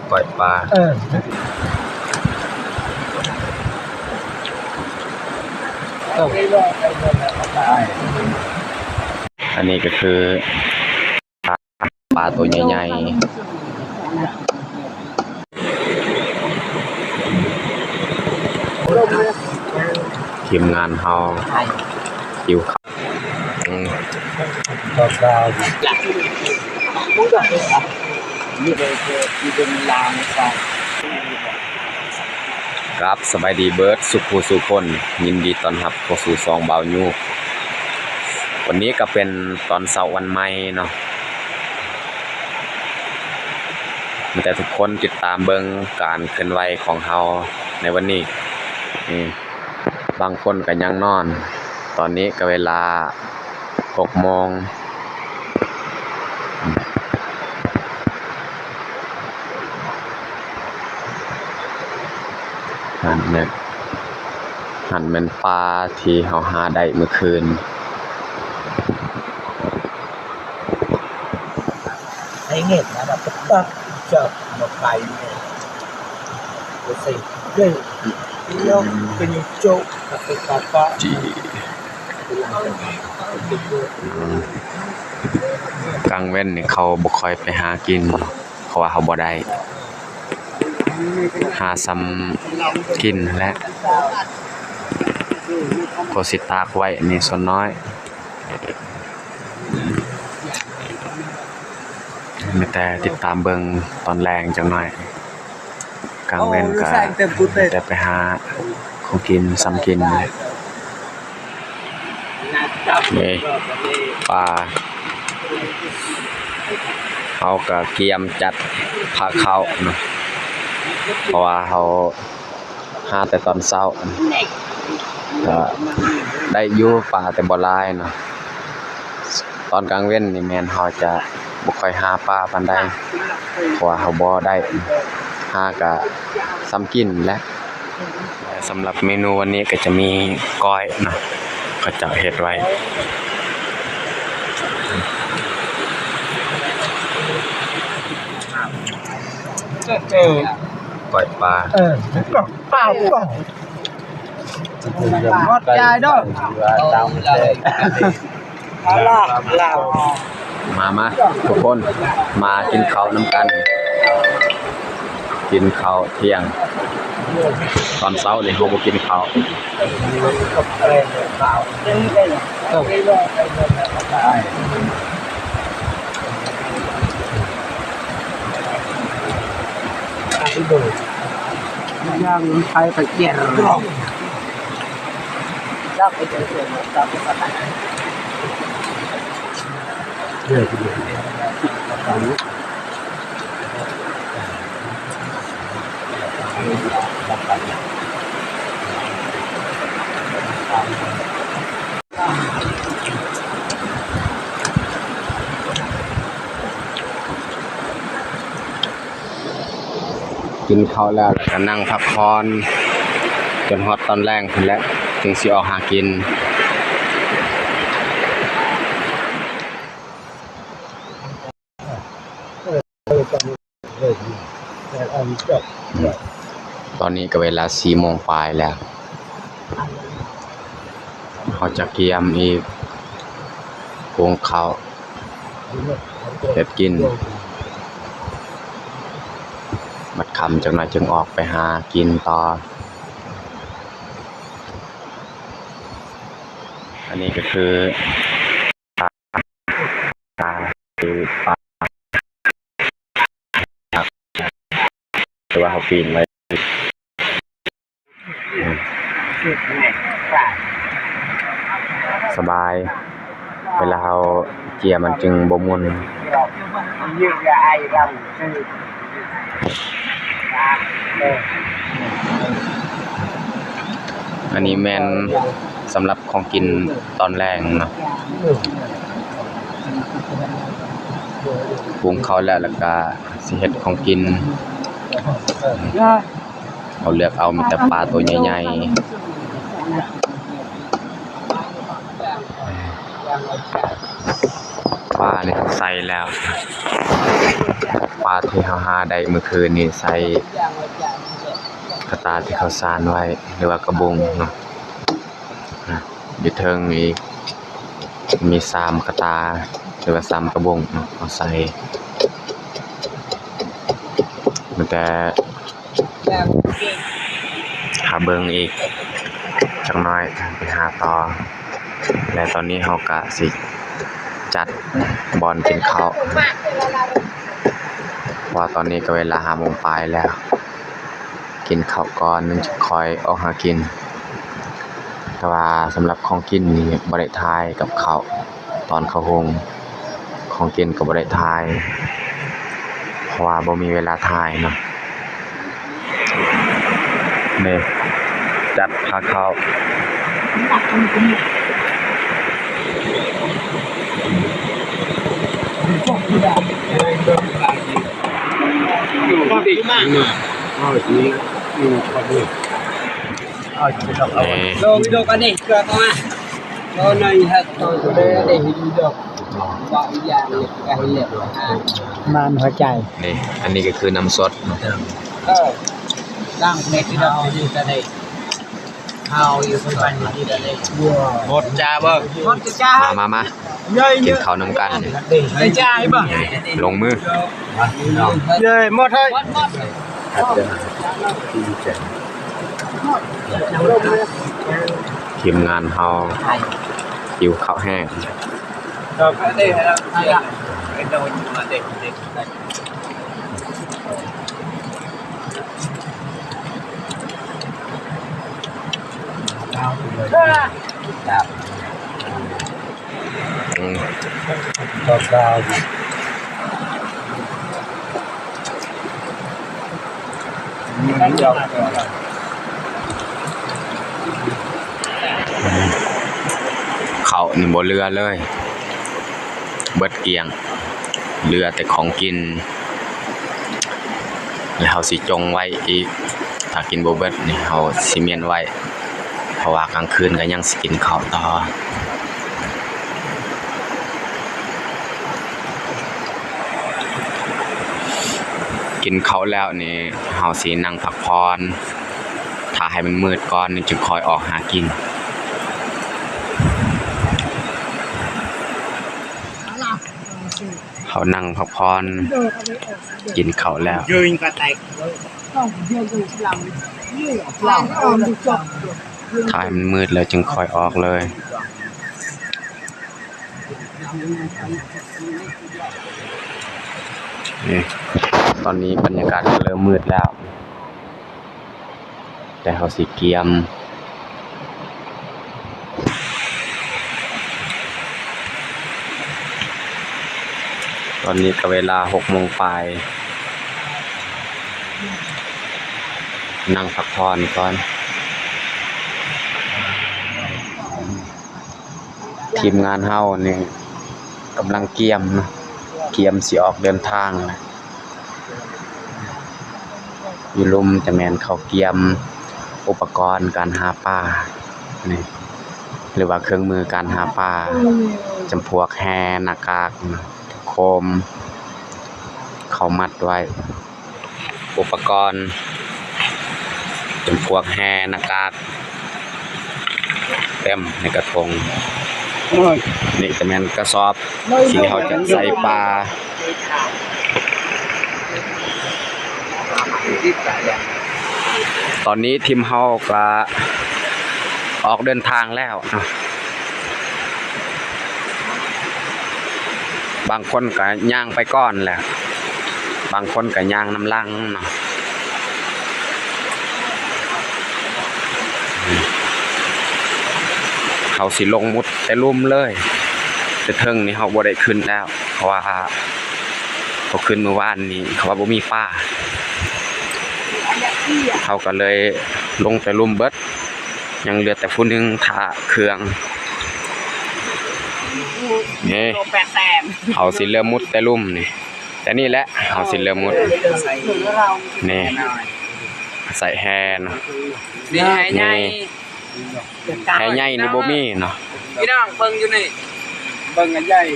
ปล่อยปลาอันนี้ก็คือปลาตัวใหญ่ๆทีมงานเฮาหิวข้าวครับสบายดีเบิร์ดสุขสุคนยินดีต้อนรับเข้าสู่ซองเบายูวันนี้ก็เป็นตอนเช้าวันใหม่เนาะแต่ทุกคนติดตามเบิ่งการเคลื่อนไหวของเฮาในวันนี้บางคนก็ยังนอนตอนนี้ก็เวลา 6 โมงหันเป็นปลาที่เฮาหาได้เมื่อคืนไอ้เงี้ยนะแบบตักจับมาไปเนี่ยจะใส่เรื่องเรื่องเป็นโจ๊กกับเป็นปลาปลาจีกลางเว้นนี่เขาบ่ค่อยไปหากินเพราะว่าเขาบ่ได้หาซ้ำกินและก็สิตากไว้นี่ส่วนน้อยมีแต่ติดตามเบิ่งตอนแรงจังหน่อยกลางเว้นก็แต่ไปหาของกินซ้ำกินเลยนี่ปลาเขาก็เกียมจัดพาเข้าเนาะเพราะว่าเขาหาแต่ตอนเช้าก็ได้อยู่ปลาแต่บ่หลายเนาะตอนกลางเว้นนี่แม่นเขาจะบ่ค่อยหาปลาปานใดเพราะว่าเขาบ่ได้หาก็ซ้ำกินและสำหรับเมนูวันนี้ก็จะมีก้อยเนาะเขาจะเฮ็ดไว้ปล่อยปลาก็เปล่าก็หมดใจด้วยลามาทุกคนมากินข้าวน้ำกันกินข้าวเที่ยงตอนเช้าเลยเราบ่กินข้าวย่างไทยไปเกี่ยกรอบย่างไปเจอเสือตามภาษาเรื่อยกินข้าวแล้วก็นั่งพักผ่อนจนฮอดตอนแรงพุ่นแล้วถึงสิออกหากินตอนนี้ก็เวลา 4 โมงปลายแล้วเขาจะเกียมอีกหุงข้าวเฮ็ดกินบัดค่ำจังหน่อยจึงออกไปหากินต่ออันนี้ก็คือปลาหรือว่าเขาปีนไว้สบายเวลาเขาเจียมันจึงบ่มุนอันนี้แม่นสำหรับของกินตอนแรงเนาะปรุงข้าวแล้วก็สิเฮ็ดของกินเขาเลือกเอามีแต่ปลาตัวใหญ่ๆปลา นี่ใส่แล้วปลาที่เฮาหาได้เมื่อคืนนี่ใส่กระตาที่เขาสานไว้หรือว่ากระบุงเนาะอยู่เทิงอีกมี3กระตาหรือว่า3กระบุงเนาะเอาใส่มันแต่หาเบิ่งอีกจักหน่อยไปหาต่อและตอนนี้เฮาก็สิจัดบอลกินข้าวเพราะว่าตอนนี้ก็เวลา 5 โมงปลายแล้วกินข้าวก่อนนึงจะคอยออกหากินแต่ว่าสำหรับของกินนี่บ่ได้ทายกับข้าวตอนเข้าโรงของกินก็บ่ได้ทายเพราะว่าบ่มีเวลาทายเนาะนี่จัดพาข้าวVideo kan ni, kau tahu mah? Kau nak lihat kau sudah ada video. Kau yang kau lihat. มันหัวใจ นี่อันนี้ก็คือน้ำสดเนาะ Đang này thì đâu đi ra đây. Hào yêu cái bàn đi ra đây. Một trà bơ หมดจ้า มากินข้าวนำกัน ไอ้จ้าไอ้บ่ ลงมือ เลยหมดให้ ทีมงานเฮาหิวข้าวแห้ง Rồi cái đây là cái đầu mà để đây. อืม ก็กาว ข้าวนี่บ่เหลือเลย เบิดเกลี้ยงเหลือแต่ของกิน แล้วเฮาสิจงไว้อีกถ้ากินบ่เบิดนี่เฮาสิเมียนไว้เพราะว่ากลางคืนก็ยังสิกินข้าวต่อกินข้าวแล้วนี่เฮาสินั่งพักผ่อนถ้าให้มันมืดก่อนนี่จึงค่อยออกหากินเขานั่งพักผ่อนกินข้าวแล้ว Duyên cả tay. ถ้าให้มันมืดแล้วจึงค่อยออกเลยนี่ตอนนี้บรรยากาศเริ่มมืดแล้ว แต่เขาสิเกียมตอนนี้ก็เวลา 6 โมงปลายนั่งพักผ่อนก่อนทีมงานเฮานี่กำลังเกียมนะเกียมสิออกเดินทางนะอยู่ลุมจะแม่นเขาเกียมอุปกรณ์การหาปลานี่หรือว่าเครื่องมือการหาปลาจำพวกแฮหน้ากากโคมเขามัดไว้อุปกรณ์จำพวกแฮหน้ากากเต็มในกระทงนี่จะแม่นกระสอบที่เขาจะใส่ปลาตอนนี้ทีมเฮาก็ออกเดินทางแล้วบางคนก็ย่างไปก่อนแหละบางคนก็ย่างน้ำลังเนาะเขาสิลงมุดแต่ลุ่มเลยแต่เทิงนี่เขาบ่ได้ขึ้นแล้วเพราะว่าเขาขึ้นเมื่อวานนี้เขาว่าบ่มีป้าเขาก็เลยลงแต่ลุ่มเบิดยังเหลือแต่ผู้หนึงท่าเครื่องนี่เขาสิเริ่มมุดแต่ลุ่มนี่แต่นี่แหละเขาสิเริ่มมุดนี่ใส่แฮน Đi hai nhai. แฮใหญ่นี่บ่มีเนาะ Cái đó bằng như này. Bằng cái dây.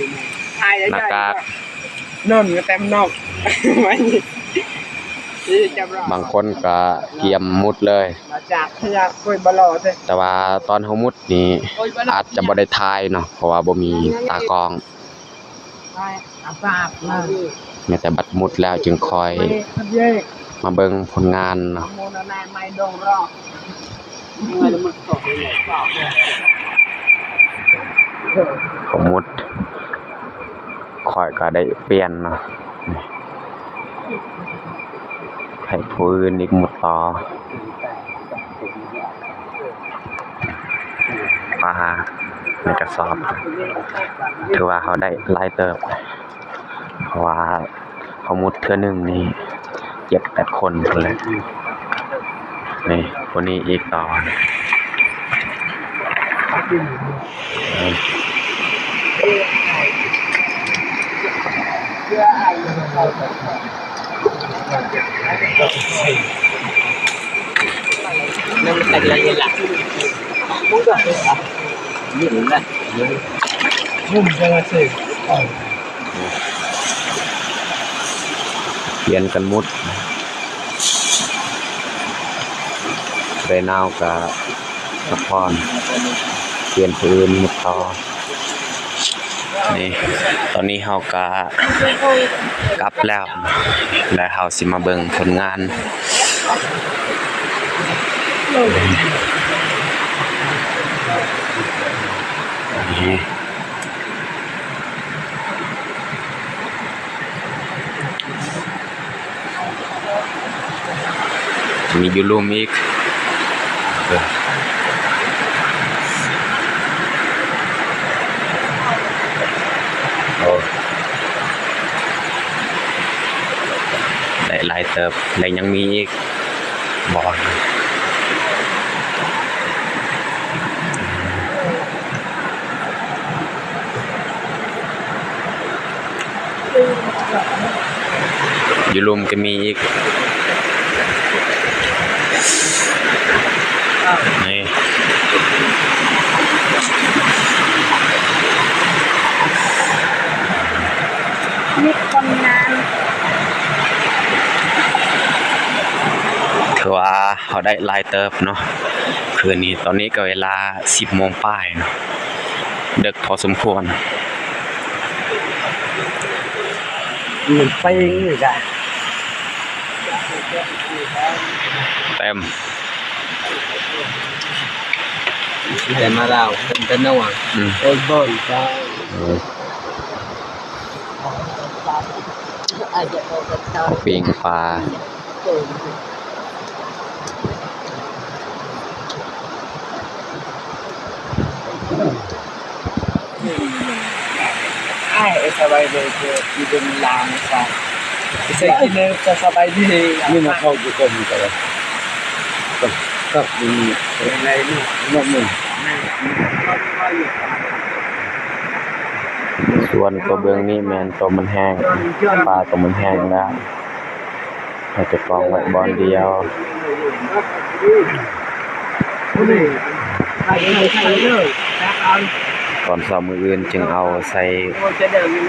หน้ากาก นอนก็เต็มนอกไม่บางคนก็เกียมมุดเลย มาจากพยากล้วยบลอเลย แต่ว่าตอนเฮามุดนี่อาจจะบ่ได้ถ่ายเนาะเพราะว่าบ่มีตากล้อง อาบาบนะ แม้แต่บัดมุดแล้วจึงคอยมาเบิ่งผลงานเนาะ โมนานาไม่ดงรอกไม่ได้มันตกเลยเปล่า ผมมุดคอยก็ได้เปลี่ยนเนาะให้ผู้อื่นอีกมุดต่อปลาในกระสอบถือว่าเขาได้หลายเติบเพราะว่าเขามุดเทื่อหนึงนี่7-8 คนพุ่นแหละนี่คนนี้อีกต่อนั่นมันแต่ละอย่างละมุ้งก็ยืนได้มุ้งจะมาเสก เปลี่ยนกันมุดไปนาวกับนครเปลี่ยนพื้นมุดต่อนี่ตอนนี้เฮาก็กลับแล้วแล้วเฮาสิมาเบิ่งผลงานนี่มีอยู่รูมอีกได้หลายเติบและยังมีอีกบอลอยู่รูมก็มีอีกนี่นี่คนงาน ถือว่าเขาได้หลายเติบเนาะคืนนี้ตอนนี้ก็เวลา 10 โมงป้ายเนาะดึกพอสมควร มันไปอีกอ่ะ เต็ม แต่มาเราเป็นนวังโอ้ยบ่อยก็ อาจจะเอาไปเตา ปิงปลา ไอ้สบายเลยคือที่เป็นลางซะใส่กินเลยจะสบายดีนี่มาเข้าอยู่กันกันเลยก็มีอะไรนี่นอกมือ ส่วนตัวเบื้องนี้แมนตัวมันแห้งปลาตัวมันแห้งแล้วเราจะกองไว้บอลเดียวก่อนสอบมืออื่นจึงเอาใส่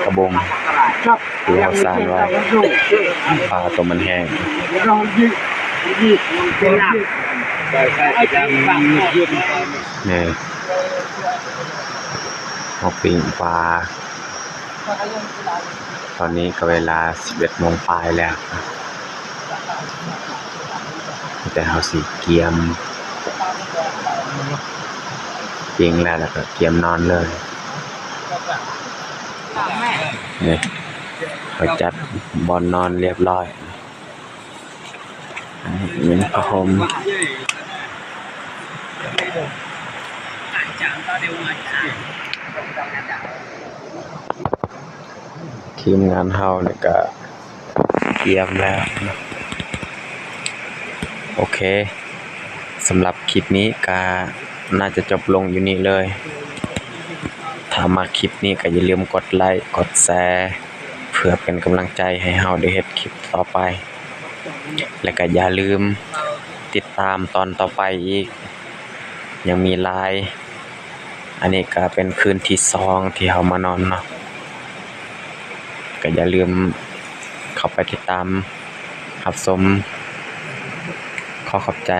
กระบงที่เราสร้างไว้ปลาตัวมันแห้งเนี่ยเอาปิ้งปลาตอนนี้ก็เวลา 11 โมงปลายแล้วแต่เอาสีเกียมปิ้งแล้วก็เกียมนอนเลยนี่เขาจัดบอลนอนเรียบร้อยมีผ้าห่มทีมงานเฮาเนี่ยก็เกียมแล้วนะโอเคสำหรับคลิปนี้ก็น่าจะจบลงอยู่นี่เลยถ้ามาคลิปนี้ก็อย่าลืมกดไลค์กดแชร์เพื่อเป็นกำลังใจให้เฮาได้เฮ็ดคลิปต่อไปและก็อย่าลืมติดตามตอนต่อไปอีกยังมีไลน์อันนี้ก็เป็นคืนที่2ที่เฮามานอนเนาะ ก็อย่าลืมเข้าไปติดตามรับชมขอขอบใจ